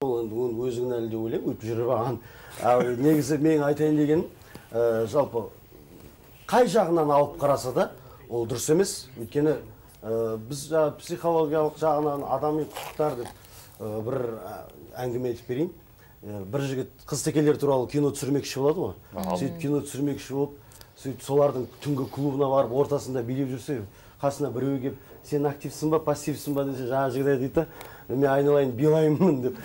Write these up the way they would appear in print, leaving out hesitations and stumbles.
Оны өзіңнен әлі де ойлаймын, өтіп жүріп алған. Негізі мен айтайын дегенім, жалпы қай жағынан алып қараса да, ол дұрыс емес. Өйткені біз психологиялық жағынан адами құқықтар деп бір әңгіме айтып берейін. Бір жігіт қыз текелер туралы кино түсірмекші болады ғой. Сөйтіп кино түсірмекші болып, сөйтіп солардың түнгі клубына барып ортасында билеп жүрсе, қасына біреу келіп, сен активсің ба, пассивсің ба десе, жаңа жігіт дейді, мен айналайын билаймын деп.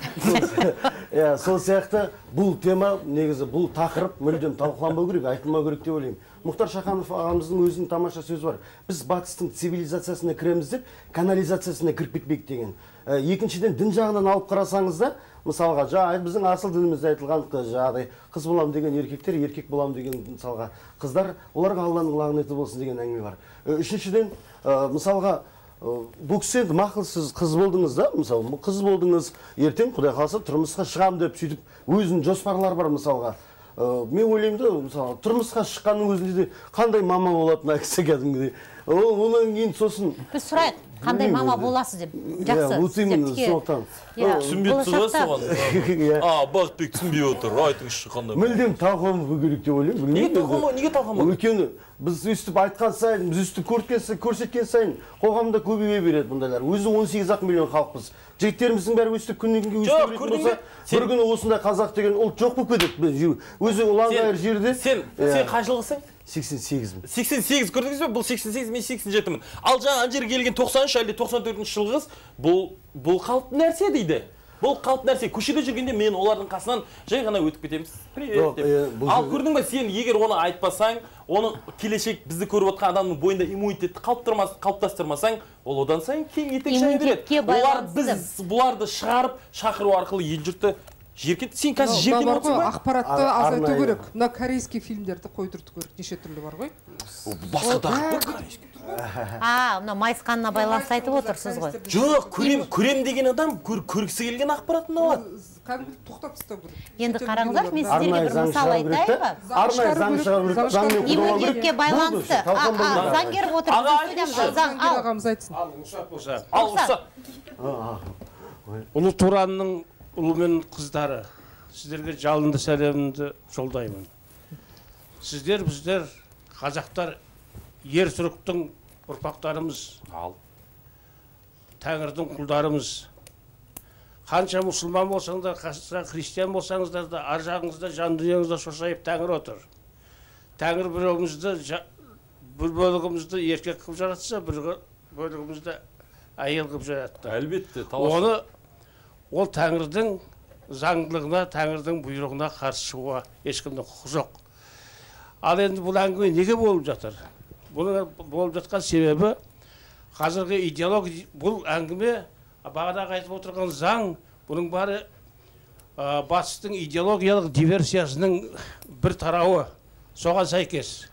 Сол сияқты бұл тема, негізі бұл тақырып мүлдем талқыланбау керек, айтылмау керек деп ойлаймын. Мұхтар Шаханов ағамыздың өзінің тамаша сөзі бар. Біз батыстың цивилизациясына кіреміз деп, канализациясына кіріп кетпек деген. Екіншіден, дін жағынан алып қарасаңыз да, мысалға, біздің асыл дінімізде айтылған жағдай, қыз болам деген еркектер, еркек болам деген мысалға, қыздар, оларға Алланың лағнеті болсын деген әңгіме бар. Үшіншіден, мысалға, бұл кісі енді мақұл, сіз қыз болдыңыз да, мысалы, қыз болдыңыз, ертең Құдай қаласа тұрмысқа шығам деп сөйтіп, өзінің жоспарлар бар мысалға. Мен ойлаймын да, мысалы, тұрмысқа шыққанның өзінде де қандай мама болатын әкісі кәдімгідей. Онан кейін сосын... Біз сұрайық, қандай мама боласыз деп, жақсы. Түсінбей тұрсыз соған. Бақытбек түсінбей отыр, айтыңызшы қандай. Мүлдем талқыланбау керек деп ойлаймын. Неге талқыламау? Өйткені біз өстіп айтқан сайын, біз өстіп көрсеткен сайын, қоғамда көбейе береді бұндайлар. Өзі 18 миллион халықпыз. Жігіттеріміздің бәрі өстіп күннен күнге өстіп беретін болса, бір күні осындай қазақ деген ұлт жоқ болып кетеді. Өзі ұланғайыр жерде. Сен қаншылығысың? 88-мін. 88 көрдіңіз бе? Бұл 88, мен 87-мін. Ал жаңа ана жерге келген 93 әлде 94 жылғыз, бұл қалыпты нәрсе дейді. Бұл қалыпты нәрсе. Көшеде жүргенде мен олардың қасынан жай ғана өтіп кетеміз. Привет деп. Ал көрдің бе, сен егер оны айтпасаң, оның келешек бізді көріп отқан адамның бойында иммунитетті қалыптастырмасаң, ол одан сайын кең етек жай береді. Бұларды шығарып, шақыру арқылы ел жұртты жеркет. Сен қазір жерден отырсың ба? Ақпаратты азайту керек. Мына корейский фильмдерді қойдырту керек. Неше түрлі бар ғой? Басқа тақырып па корейский? Мына майысқанына байланысты айтып отырсыз ғой. Жоқ, көрем деген адам көргісі келген ақпаратын алады. Кәдімгі тоқтап тастау керек. Енді қараңыздар, мен сіздерге бір мысал айтайын ба? Арнайы заң шығару керек. Иммунитетке байланысты. Заңгер отыр. Ұлы Туранның ұлы мен қыздары, сіздерге жалынды сәлемімді жолдаймын. Сіздер, біздер, қазақтар, ер түріктің ұрпақтарымыз, Тәңірдің құлдарымыз. Қанша мұсылман болсаңдар, қанша христиан болсаңыздар да, ар жағыңызда, жан дүниеңізде шошайып Тәңір отыр. Тәңір бір бөлігімізді еркек қылып жаратса, бір бөлігімізді әйел қылып жаратты. Әлбетте, оны ол Тәңірдің заңдылығына, Тәңірдің бұйрығына қарсы шығуға ешкімнің құқы жоқ. Ал енді бұл әңгіме неге болып жатыр? Бұның болып жатқан себебі, қазіргі идеология, бұл әңгіме, бағадағы айтып отырған заң, бұның бары батыстың идеологиялық диверсиясының бір тарауы, соған сәйкес.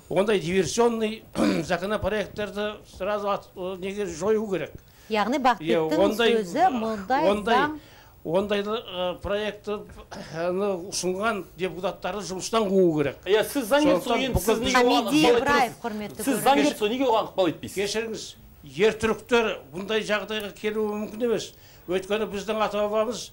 Ондай диверсионный законопроекттерді сразу неге жою керек. Яғни Бақытбектің сөзі мұндай заң... Ондай проекті ұсынған депутаттарды жұмыстан қуу керек. Сіз заңгерсіз, неге оған ықпал етпейсіз? Кешіріңіз, ер түріктер бұндай жағдайға келуі мүмкін емес. Өйткені біздің ата-бабамыз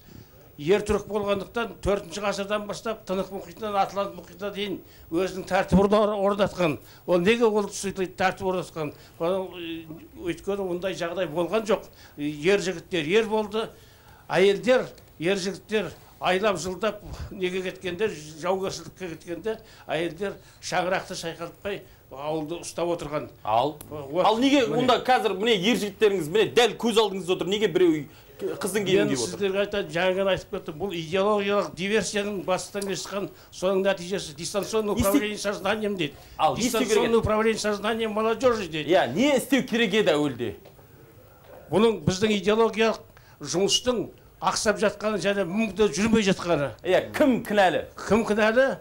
ер түрік болғандықтан 4-ші ғасырдан бастап Тынық мұхитынан Атлант мұхитына дейін өзінің тәртібін орнатқан. Ол неге ол тәртіп орнатқан? Өйткені ондай жағдай болған жоқ. Ер жігіттер ер болды, әйелдер, ер жігіттер айлап жылдап неге кеткенде, жаугершілікке кеткенде, әйелдер шаңырақты шайқалтпай ауылды ұстап отырған. Ал неге онда қазір міне ер жігіттеріңіз міне дәл көз алдыңызда отыр, неге біреу қыздың келін деп отыр? Сіздерге айтады, жаңадан айтып кетті, бұл идеологиялық диверсияның бастан шыққан соның нәтижесі дистанционное управление сознанием дейді. Дистанционное управление сознанием молодежи дейді. Не істеу керек еді әуелде? Бұның біздің идеологиялық жұмыстың ақсап жатқаны және мүмкін жүрмей жатқаны. Кім кінәлі? Кім кінәлі?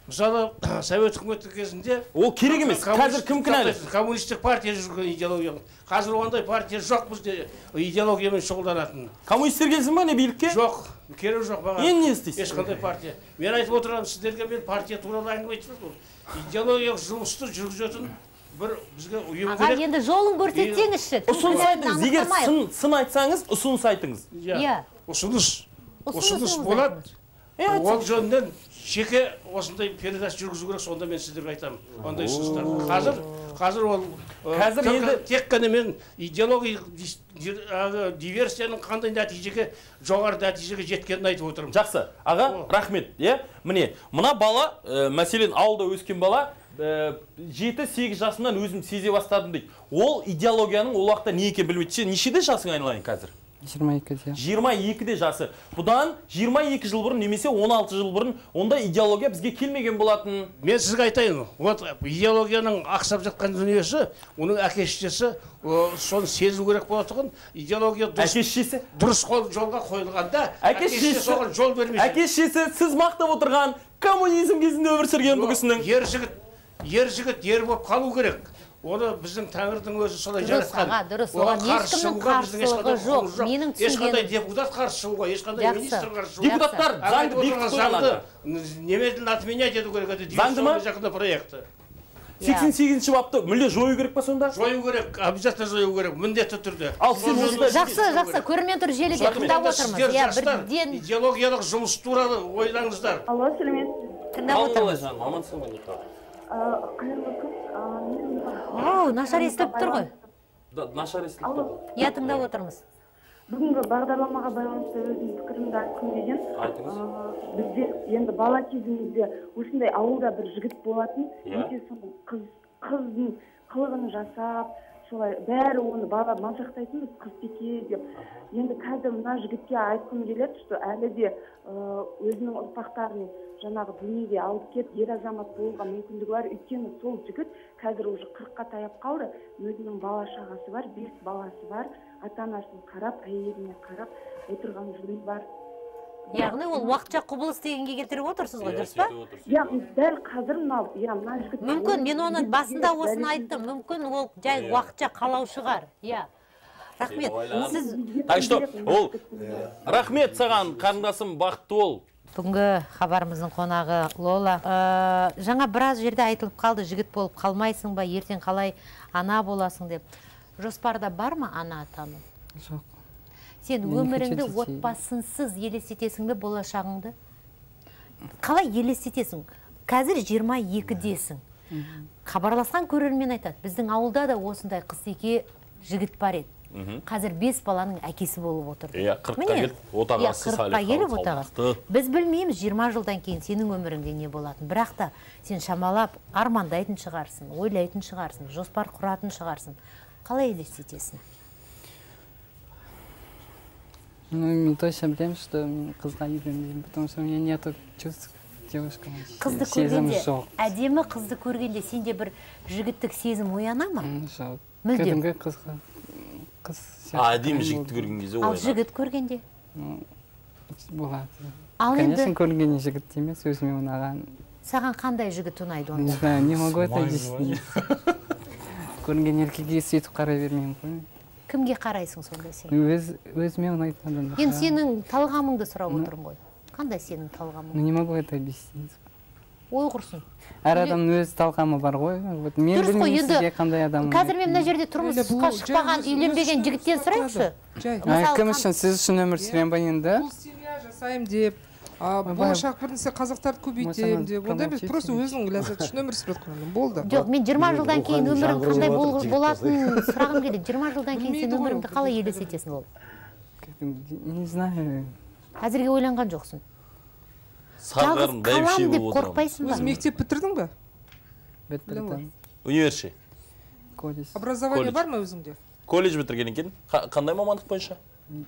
Мысалы, Совет үкіметі кезінде... Ол керек емес, қазір кім кінәлі? Коммунистік партия жүрген идеологиялық. Қазір ондай партия жоқ бізде идеологиямен шұғылданатын. Коммунистер келсін ба, не билікке? Жоқ, керек жоқ баға. Енді не істейсіз? Ешқандай партия. Мен айтып отырамын, сіздерге мен партия туралы әңгіме айтып отырмын. Идеологиялық жұмысты жүргізетін бір бізге ұйым керек. Енді жолын көрсетсеңізші. Ұсыныс айтыңыз, егер сын айтсаңыз, ұсыныс айтыңыз. ұсыныс Ұсынысыңызды болады. айтыңыз. Ол жөнінен жеке осындай передач жүргізу керек, сонда мен сіздерге айтамын. Ондай ұсыныстар. Қазір ол тек қана мен идеологиялық диверсияның қандай нәтижеге, жоғары нәтижеге жеткенін айтып отырмын. Жақсы. Аға, рахмет. Міне, мына бала, мәселен ауылда өскен бала, 7-8 жасымнан өзім сезе бастадым дейді. Ол идеологияның ол уақытта не екенін білмейді. Нешеде жасың айналайын қазір? 22-де. 22-де жасы. Бұдан 22 жыл бұрын немесе 16 жыл бұрын онда идеология бізге келмеген болатын. Мен сізге айтайын, вот идеологияның ақсап жатқан дүниесі, оның әке-шешесі соны сезу керек болатұғын, идеология дұрыс жолға қойылғанда, әке-шешесі соған жол бермейді. Әке-шешесі сіз мақтап отырған коммунизм кезінде өмір сүрген бұл кісінің. Ер жігіт ер болып қалу керек. Оны біздің Тәңірдің өзі солай жаратқан. Дұрыс, оған ешкімнің қарсылығы жоқ. Менің түсінгенім. Ешқандай депутат қарсы шығуға, ешқандай министр қарсы шығуға. Депутаттар заңды бекітіп қойған. Немедленно отменять ету керек еді. Заңды ма? Жақында проекті. 88-ші бапты мүлде жою керек па сонда? Жою керек, обязательно жою керек, міндетті түрде. Жақсы, көрермен тұр желіде тыңдап отырмыз. Идеологиялық жұмыс туралы ойлаңыздар. Алло, сәлеметсіз. Тыңдап отырмыз. Амансың ба? Қайырлы күн. Нашар естіліп тұр ғой. Нашар естіліп тұр. Иә, тыңдап отырмыз. Бүгінгі бағдарламаға байланысты өзім пікірімді айтқым келген. Бізде енді бала кезімізде осындай ауылда бір жігіт болатын, өте сондай қыздың қылығын жасап, солай бәрі оны бала мазақтайтын, қызтеке деп. Енді қазір мына жігітке айтқым келеді, что әлі де өзінің ұрпақтарын жаңағы дүниеге алып кет, ер азамат болуға мүмкіндігі бар. Өйткені сол жігіт қазір уже 40-қа таяп қалды. Өзінің бала шағасы бар, 5 баласы бар. Ата-анасын қарап, әйеліне қарап отырған жігіт бар. Яғни ол уақытша құбылыс дегенге келтіріп отырсыз ғой, дұрыс па? Дәл қазір мына жігіт. Мүмкін мен оның басында осыны айттым. Мүмкін ол жай уақытша қалау шығар. Иә. Рахмет. Сіз Так что, ол рахмет саған, қарындасым, бақытты бол. Бүгінгі хабарымыздың қонағы Лола. Жаңа біраз жерде айтылып қалды, жігіт болып қалмайсың ба, ертең қалай ана боласың деп. Жоспарда бар ма ана атану? Жоқ. Сен өміріңді отбасынсыз елестетесің бе болашағыңды? Қалай елестетесің? Қазір 22-десің. Хабарласқан көрермен айтады, біздің ауылда да осындай қызтеке жігіт бар еді. Қазір 5 баланың әкесі болып отырды. 40-қа келіп, отағасы салиқалы. Біз білмейміз 20 жылдан кейін сенің өміріңде не болатын. Бірақ та сен шамалап армандайтын шығарсың, ойлайтын шығарсың, жоспар құратын шығарсың. Қалай елестетесің? Мен точно білемін, что мен қызға үйленбеймін, потому что у меня нету чувств к девушкам. Қызды көргенде, әдемі қызды көргенде сенде бір жігіттік сезім ояна ма? Жоқ. Мүлдем. Кәдімгі қызға. Әдемі жігітті көрген кезде ояна. Ал жігіт көргенде? Болады. Конечно, көрген жігіт емес, өзіме ұнаған. Саған қандай жігіт ұнайды онда? Не знаю, не могу это объяснить. Көрген еркеге сөйтіп қарай бермеймін ғой. Кімге қарайсың сонда сен? Өзіме ұнайтын адамдар. Енді сенің талғамыңды сұрап отырмын ғой. Қандай сенің талғамың? Не могу это объяснить. Ой құрсын. Әр адамның өз талғамы бар ғой. Мен білмеймін сізге қандай адам. Қазір мен мына жерде тұрмысқа шықпаған, үйленбеген жігіттен сұрайықшы. Кім үшін, сіз үшін өмір сүремін ба енді? Бұл семья жасаймын деп, болашақ бірнесе қазақтарды көбейтемін деп. Онда біз просто өзінің ләззаты үшін өмір сүріп жатқанмын. Болды. Жоқ, мен 20 жылдан кейін өмірім қандай болатынын сұрағым келеді. 20 жылдан кейін сен өміріңді қалай елестетесің ол? Не знаю. Әзірге ойланған жоқсың. Сағырым қалам деп қорқпайсың ба? Өз мектеп бітірдің ба? Бітірдім. Университет. Колледж. Образование бар ма өзіңде? Колледж бітірген екен. Қандай мамандық бойынша? Не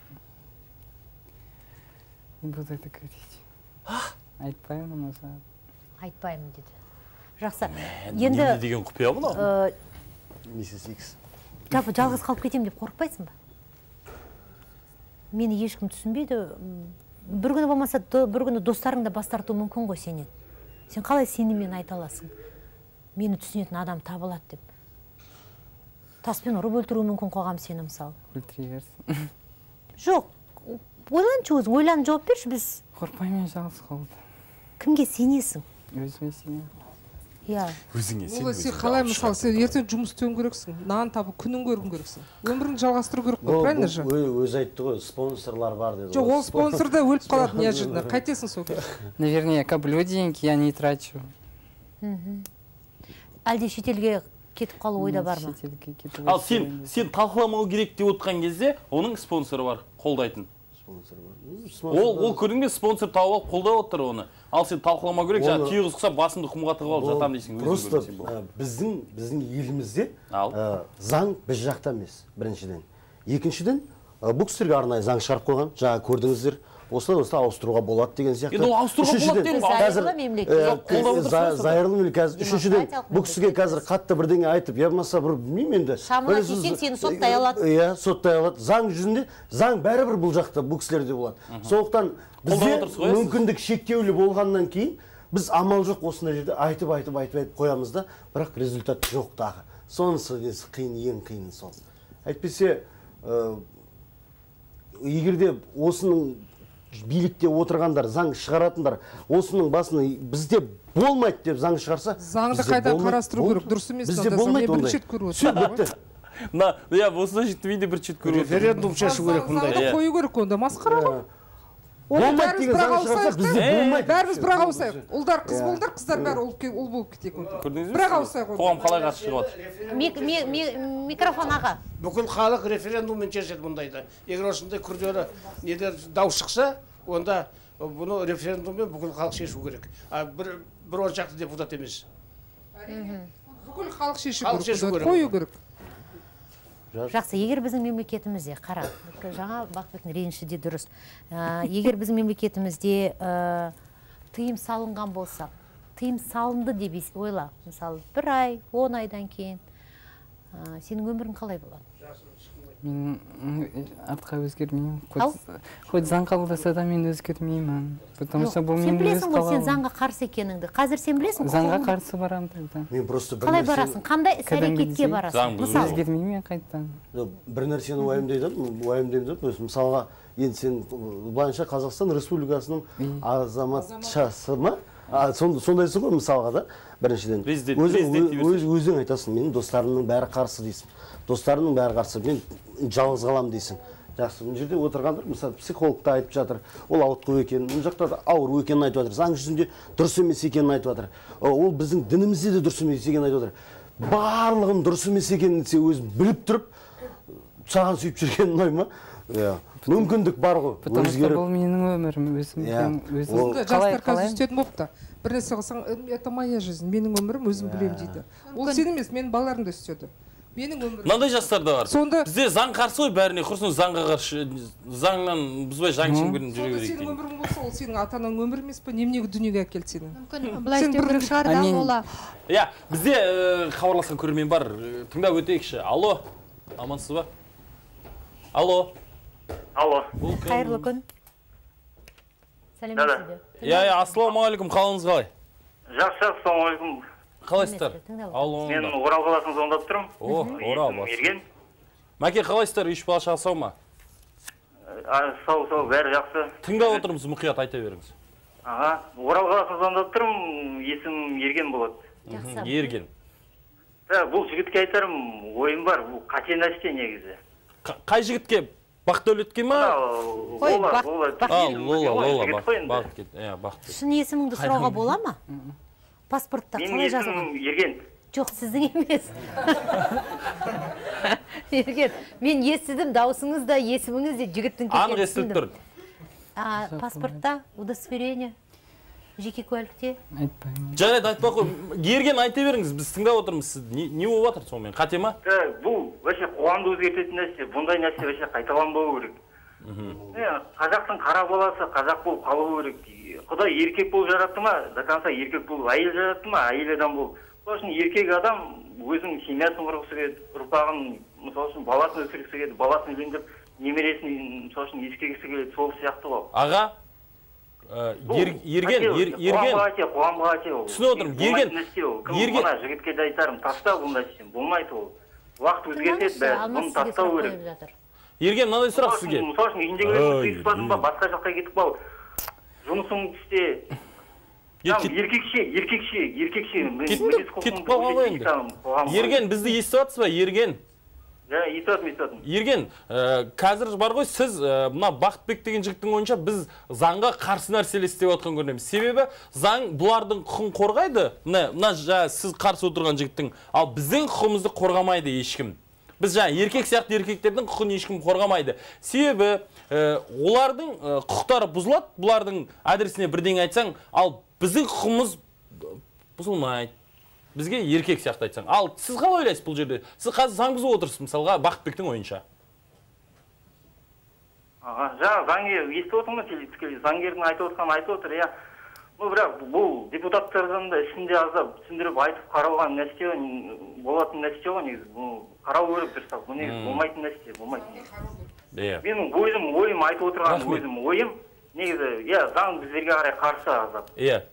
буду это говорить. Айтпаймын осы. Айтпаймын деді. Жақсы. Енді деген құпия бұны? Миссис Икс. Жалғыз қалып кетем деп қорқпайсың ба? Мені ешкім түсінбейді. Бір күні болмаса, бір күні достарың да бас тартуы мүмкін ғой сенен. Сен қалай сеніммен айта аласың? Мені түсінетін адам табылады деп. Таспен ұрып өлтіруі мүмкін қоғам сені мысалы. Өлтіре берсін. Жоқ. Ойланшы өзің, ойланып жауап берші біз. Қорқпаймын, жалғыз қалды. Кімге сенесің? Өзіме сенемін. Иә. Өзіңе Ол сен қалай мысалы сен ертең жұмыс істеуің керексің, нан табып күнін көргің керексің. Өміріңді жалғастыру керек қой, правильно же? Өзі айтты ғой, спонсорлар бар деді. Жоқ, ол спонсор да өліп қалады неожиданно. Қайтесің сол кезде? Наверное, я коплю деньги, я не трачу. Әлде шетелге кетіп қалу ойда бар ма? Ал сен талқыламау керек деп отқан кезде, оның спонсоры бар, қолдайтын. Ол көрдің бе, спонсор тауып алып қолдап отыр оны. Ал сен талқыламау керек, жаңа түйе қызықса басымды құмға тығып алып жатам дейсің. Просто біздің елімізде заң біз жақта емес, біріншіден. Екіншіден, бұл кісілерге арнайы заң шығарып қойған, жаңа көрдіңіздер. Осылай ауыстыруға болады деген сияқты. Енді ол ауыстыруға болады деген зайырлы мемлекет. Зайырлы мемлекет. Үшіншіден, бұл кісіге қазір қатты бірдеңе айтып, я болмаса бір білмеймін енді. Шамына тисең сені соттай алады. Иә, соттай алады. Заң жүзінде, заң бәрібір бұл жақта бұл кісілерде болады. Сондықтан бізде мүмкіндік шектеулі болғаннан кейін біз амал жоқ осындай жерде айтып қоямыз да, бірақ результат жоқ тағы. Сонысы қиын, ең қиыны сол. Әйтпесе, егерде осының билікте отырғандар, заң шығаратындар, осының басына бізде болмайды деп заң шығарса, заңды қайда қарастыру керек, дұрыс емес. Бізде болмайды ондай. Все, бітті. Я осыны жетті, мен де бір чет көріп отырмын. Референдум шешу керек бұндай. Заңды қою керек онда, масқара ғой. Болмайды деген заң шығарса, бізде болмайды. Бәріміз бір ауысайық. Ұлдар қыз болдар, қыздар бәрі ұл болып кетейік онда. Көрдіңіз бе? Бір ауысайық. Қоғам қалай қарсы шығып жатыр? Микрофон аға. Бүкіл халық референдуммен шешеді бұндайды. Егер осындай күрделі недер дау шықса, онда бұны референдуммен бүкіл халық шешу керек. Бір он шақты депутат емес. Бүкіл халық шешу керек, қою керек. Жақсы, егер біздің мемлекетімізде, қара, жаңа Бақытбектің реніші де дұрыс. Егер біздің мемлекетімізде тыйым салынған болса, тыйым салынды деп ойла. Мысалы, 1 ай, 10 айдан кейін сенің өмірің қалай болады? Мен артқа өзгермеймін. Хоть заң қабылдаса да мен өзгермеймін. Потому что бұл сен мен өз білесің ғой, сен қалауым. заңға қарсы екеніңді. Қазір сен білесің? Заңға қарсы барамын тогда. Мен просто қалай барасың? Қандай іс-әрекетке барасың? Мысалы, Өзгермеймін қайттан. бір нәрсені уайымдаймын. Мысалға, енді сен былайынша Қазақстан Республикасының азаматшасы ма? Сондайсың ғой мысалға да, біріншіден. Өзің айтасың, менің достарымның бәрі қарсы дейсің. Достарымның бәрі қарсы, мен жалғыз қалам дейсің. Жақсы, бұл жерде отырғандар, мысалы, психологта айтып жатыр, ол ауытқу екенін, бұл жақта да ауыру екенін айтып жатыр, заң жүзінде дұрыс емес екенін айтып жатыр. Ол біздің дінімізде де дұрыс емес екенін айтып жатыр. Барлығын дұрыс емес екенін өзім біліп тұрып, саған сүйіп жүрген ұнай ма? Мүмкіндік бар ғой. Потому что бұл менің өмірім, өзім жастар қазір үстетін болыпты. Бір нәрсе қылсаң, это моя жизнь, менің өмірім, өзім білем дейді. Ол сен емес, менің балаларым да үстеді. Менің өмірім. Мынандай жастар да бар. Бізде заң қарсы ғой, бәріне құрсын заңға қарсы, заңнан бұзбай заң шеңберін жүре берейік дейді. Сенің өмірің болса, ол сенің атаның өмірі емес пе, неменеге дүниеге әкелді сені? Мүмкін былай істеу керек шығар да ола. Иә, бізде хабарласқан көрермен бар. Тыңдап өтейікші. Алло, амансыз ба? Алло. Қайырлы күн. Сәлеметсіз бе? Иә, ассалаумағалейкум, қалыңыз қалай? Жақсы, ассалаумағалейкум. Қалайсыздар? Мен Орал қаласынан звондап тұрмын. Орал бас. Мерген. Мәке, қалайсыздар? Үй бала шаға сау ма? Сау, бәрі жақсы. Тыңдап отырмыз, мұқият айта беріңіз. Орал қаласынан звондап тұрмын, есім Ерген болады. Ерген. Бұл жігітке айтарым, ойым бар, бұл қате нәрсе негізі. Қай жігітке? Бақдәулетке ма? Шын есіміңді сұрауға бола ма? Паспортта қалай жазылған? Менің есімім Ерген. Жоқ, сіздің емес. Ерген, мен естідім, даусыңыз да, есіміңіз де жігіттің кекені анық естіліп тұр. Паспортта, удостоверение, жеке куәлікте? Айтпаймын. Жарайды, айтпақ қой. Ерген айта беріңіз, біз тыңдап отырмыз. Сіз не болып жатыр сонымен? Қате ма? Бұл вообще қоғамды өзгертетін нәрсе, бұндай нәрсе вообще қайталанбауы керек. Қазақтың қара баласы қазақ болып қалуы керек. Құдай еркек болып жаратты ма, до конца еркек болып әйел жаратты ма, әйел адам болып. Сол үшін еркек адам өзінің семьясын құрғысы келеді, ұрпағын, мысалы үшін баласын өсіргісі келеді, баласын үйлендіріп, немересін мысалы үшін ескергісі келеді, сол сияқты бол. Аға, қоғамға ате ол. Түсініп отырмын, Ерген. Мына жігітке де айтарым, таста бұндай сен, болмайды ол. Уақыт өзгертеді бәрі, бұны тастау керек. Ерген, мынандай сұрақ сізге. Мысалы үшін үйіндегі түйіспадың ба, басқа жаққа кетіп қал, жұмысың істе. еркекше. Кетіп қалған ғой енді. Ерген, бізді естіп жатсыз ба, Ерген? Естіп. Ерген, қазір бар ғой, сіз мына Бақытбек деген жігіттің ойынша біз заңға қарсы нәрселер істеп отқан көрінеміз. Себебі заң бұлардың құқығын қорғайды, мына сіз қарсы отырған жігіттің, ал біздің құқығымызды қорғамайды ешкім. Біз еркек сияқты еркектердің құқығын ешкім қорғамайды. Себебі олардың құқықтары бұзылады, бұлардың адресіне бірдеңе айтсаң, ал біздің құқығымыз бұзылмайды. Бізге еркек сияқты айтсаң. Ал сіз қалай ойлайсыз бұл жерде? Сіз қазір заң бұзып отырсыз, мысалға Бақытбектің ойынша. Жаңа заңгер естіп отырмын, заңгердің айтып отыр, иә. Бірақ бұл депутаттардың да ішінде аздап түсіндіріп айтып қаралған нәрсе болатын нәрсе ғой, негізі. Қарау керек дұрыстап. Бұл негізі болмайтын нәрсе, болмайтын. Менің ойым айтып отырған ойым негізі, иә, заң біздерге қарай қарсы аздап. Иә.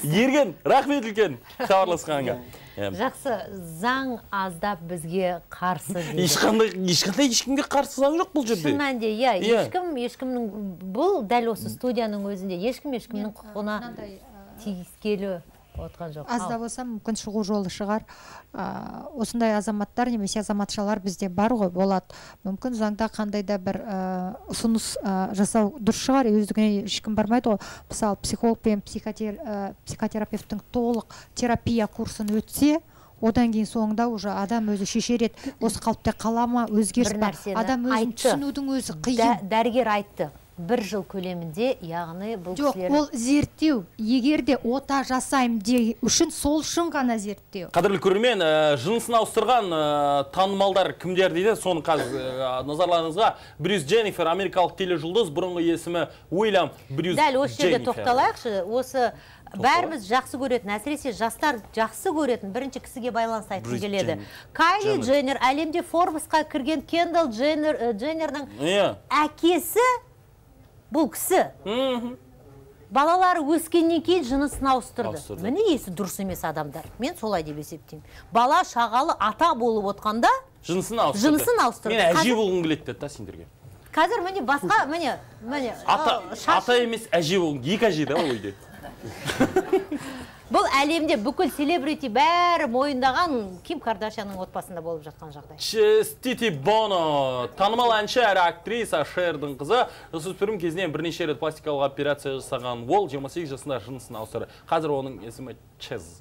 Ерген, рахмет үлкен хабарласқанға. Жақсы, заң аздап бізге қарсы дейді. Ешкімге қарсы заң жоқ бұл жерде. Шын мәнінде, иә, ешкімнің, бұл дәл осы студияның өзінде ешкімнің құқығына тиіскелі отқан жоқ. Аз да болса мүмкін шығу жолы шығар. Осындай азаматтар немесе азаматшалар бізде бар ғой, болады. Мүмкін заңда қандай да бір ұсыныс жасау дұрыс шығар, өздігіне ешкім бармайды ғой. Мысалы, психолог пен психотерапевттің толық терапия курсын өтсе, одан кейін соңында уже адам өзі шешер еді. Осы қалыпта қала ма, өзгеріс бар. Адам өзін түсінудің өзі қиын. Дәрігер айтты. 1 жыл көлемінде, яғни бұл кісілер... Жоқ, ол зерттеу. Егер де ота жасайым де үшін, сол үшін ғана зерттеу. Қадірлі көрермен, жынысын ауыстырған танымалдар кімдер дейді? Соны қазір назарларыңызға. Брюс Дженнифер, америкалық тележұлдыз, бұрынғы есімі Уильям Брюс Дженнифер. Дәл осы жерде тоқталайықшы. Осы бәріміз жақсы көретін, әсіресе жастар жақсы көретін бірінші кісіге байланысты айтқым келеді. Кайли Дженнер, әлемде Форбсқа кірген Кендалл Дженнердің әкесі бұл кісі. Балалары өскеннен кейін жынысын ауыстырды. Міне есі дұрыс емес адамдар. Мен солай деп есептеймін. Бала шағалы ата болып отқанда жынысын ауыстырды. Мен әже болғым келеді деді сендерге. Қазір міне басқа, міне. Ата емес әже болғым, екі әже да ол үйде. Бұл әлемде бүкіл селебрити бәрі мойындаған Ким Кардашьянның отбасында болып жатқан жағдай. Стити Боно, танымал әнші әрі актриса Шердің қызы, жасөспірім кезінен бірнеше рет пластикалық операция жасаған ол 28 жасында жынысын ауыстырды. Қазір оның есімі Чез.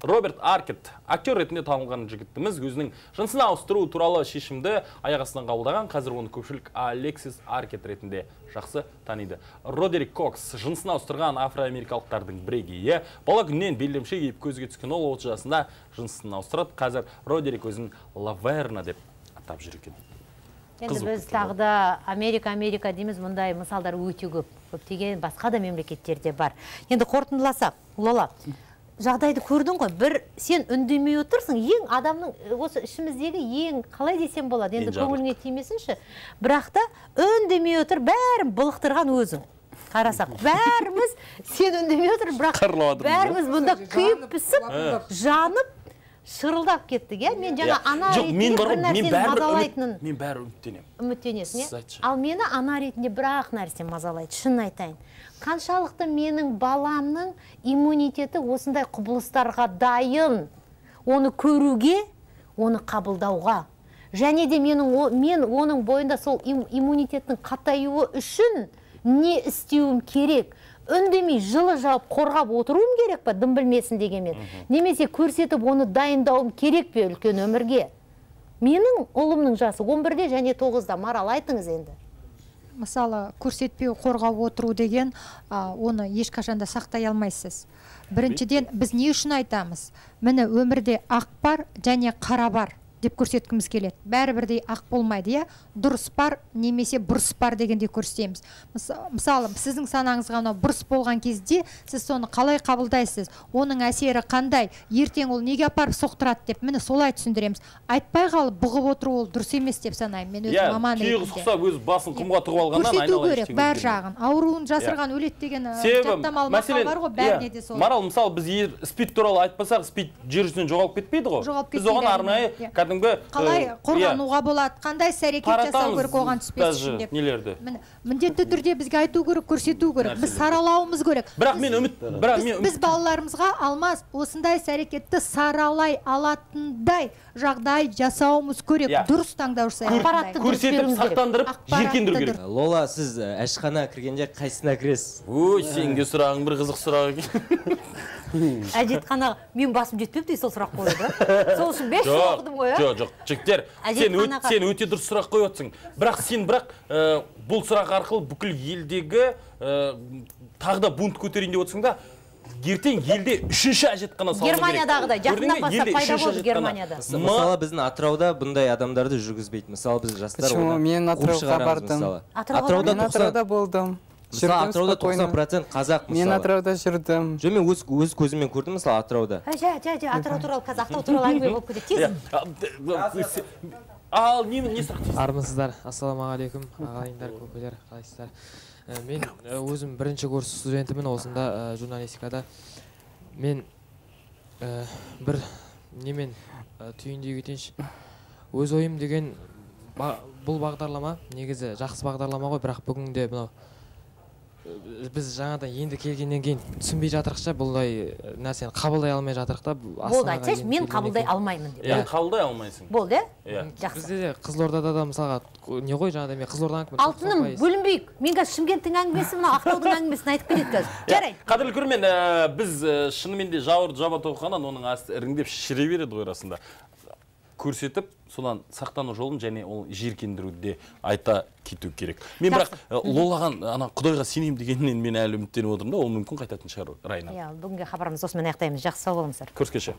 Роберт Аркет, актер ретінде танылған жігіттіміз, өзінің жынысын ауыстыру туралы шешімді аяқ астынан қабылдаған. Қазір оны көпшілік Алексис Аркет ретінде жақсы таниды. Родерик Кокс, жынысын ауыстырған афроамерикалықтардың бірегейі. Бала күннен белдемше киіп көзге түскен ол 30 жасында жынысын ауыстырады. Қазір Родерик өзін Лаверна деп атап жүр екен. Енді біз тағда Америка дейміз, мұндай мысалдар өте көп. Көптеген басқа да мемлекеттерде бар. Енді қорытындыласақ, Лола, жағдайды көрдің ғой, бір сен үндемей отырсың, ең адамның осы ішіміздегі ең қалай десем болады, енді көңіліңе тимесінші, бірақ та үндемей отыр, бәрін былықтырған өзің. Қарасақ, бәріміз сен үндемей отыр, бірақ бәріміз бұнда күйіп пісіп, жанып, шырылдап кеттік, иә? Мен жаңа ана ретінде бір нәрсені мазалайтынын... Мен бәрі үміттенем. Үміттенесің, е? Ал мені ана ретінде бір-ақ нәрсе мазалайды, шын айтайын. Қаншалықты менің баламның иммунитеті осындай құбылыстарға дайын, оны көруге, оны қабылдауға. Және де мен оның бойында сол иммунитеттің қатаюы үшін не істеуім керек? Үндемей жылы жауып қорғап отыруым керек па, дым білмесін дегенмен? Немесе көрсетіп оны дайындауым керек пе үлкен өмірге? Менің ұлымның жасы 11-де және 9-да. Марал, айтыңыз енді. Мысалы, көрсетпеу қорғап отыру деген, оны ешқашанда сақтай алмайсыз. Біріншіден, біз не үшін айтамыз? Міне өмірде ақ бар және қара бар деп көрсеткіміз келеді. Бәрі бірдей ақ болмайды, иә? Дұрыс бар немесе бұрыс бар дегенде көрсетеміз. Мысалы, сіздің санаңызға бұрыс болған кезде сіз соны қалай қабылдайсыз? Оның әсері қандай? Ертең ол неге апарып соқтырады деп, міне солай түсіндіреміз. Айтпай қалып бұғып отыру ол дұрыс емес деп санаймын. Мен өз маман ретінде. Түйе құсап өз басын құмға тығып алғаннан көрсету керек бәр жағын. Ауруын жасырған өлет деген жаттамалы мақал бар ғой, бәріне де сол. Марал, мысалы біз спид туралы айтпасақ, спид жер жүзінен жоғалып кетпейді ғой. Біз оған арнайы кәдімгі қалай қорғануға болады, қандай іс-әрекет жасау керек оған түспес үшін деп. Нелерді. Міндетті түрде бізге айту керек, көрсету керек. Біз саралауымыз керек. Біз балаларымызға Алмас осындай іс-әрекетті саралай алатындай жағдай жасауымыз керек. Дұрыс таңдау жасау. Көрсетіп, сақтандырып, жиркендіру керек. Лола, сіз әшхана кіргенде қайсысына кіресіз? Ой, сенге сұрағың бір қызық сұрақ екен. Әжетхана, мен басым жетпепті, сол сұрақ қойды. Сол үшін 5 жыл оқыдым ғой, Жоқ, жігіттер, сен өте дұрыс сұрақ қойып отырсың. Бірақ бұл сұрақ арқылы бүкіл елдегі тағы да бунт көтерейін деп отырсың да, ертең елде 3-ші әжетхана салыны керек. Германиядағыдай, жақында бастап пайда болды Германияда. Мысалы, біздің Атырауда бұндай адамдарды жүргізбейді. Мысалы, біз жастар мен Атырауға бардым. Атырауда болдым. Мысалы, Атырауда 90% қазақ мысалы. Мен Атырауда жүрдім. Мен өз көзіммен көрдім, мысалы, Атырауда. Атырау туралы, Ақтау туралы әңгіме болып кетеді. Ал, не сұрақ? Армысыздар, ассаламағалейкум, ағайындар, көкелер, қалайсыздар? Мен өзім бірінші курс студентімін осында журналистикада. Мен бір немен түйіндей кетейінші. Өз ойым деген бұл бағдарлама негізі жақсы бағдарлама ғой, бірақ бүгінде біз жаңадан енді келгеннен кейін түсінбей жатырықша бұлдай нәрсені қабылдай алмай жатырық та. Болды, айтсайшы, мен қабылдай алмаймын деп. Қабылдай алмайсың. Болды, жақсы. Бізде де Қызылордада да мысалға не ғой жаңада мен Қызылордадан Алтыным, бөлінбейік. Мен қазір Шымкенттің әңгімесі, мына Ақтаудың әңгімесін айтып кетеді қазір. Жарай. Қадірлі көрермен, біз шынымен де жауырды жаба тоқығаннан оның асты іріңдеп шіре береді ғой расында. Көрсетіп, содан сақтану жолын және ол жиркендіруді айта кету керек. Мен бірақ Лолаған Құдайға сенейін дегеннен мен әлі үміттеніп отырмын да, ол мүмкін қайтатын шығар Райна. Бүгінгі хабарымыз осымен аяқтаймыз. Жақсы сау болыңыздар. Көріскенше.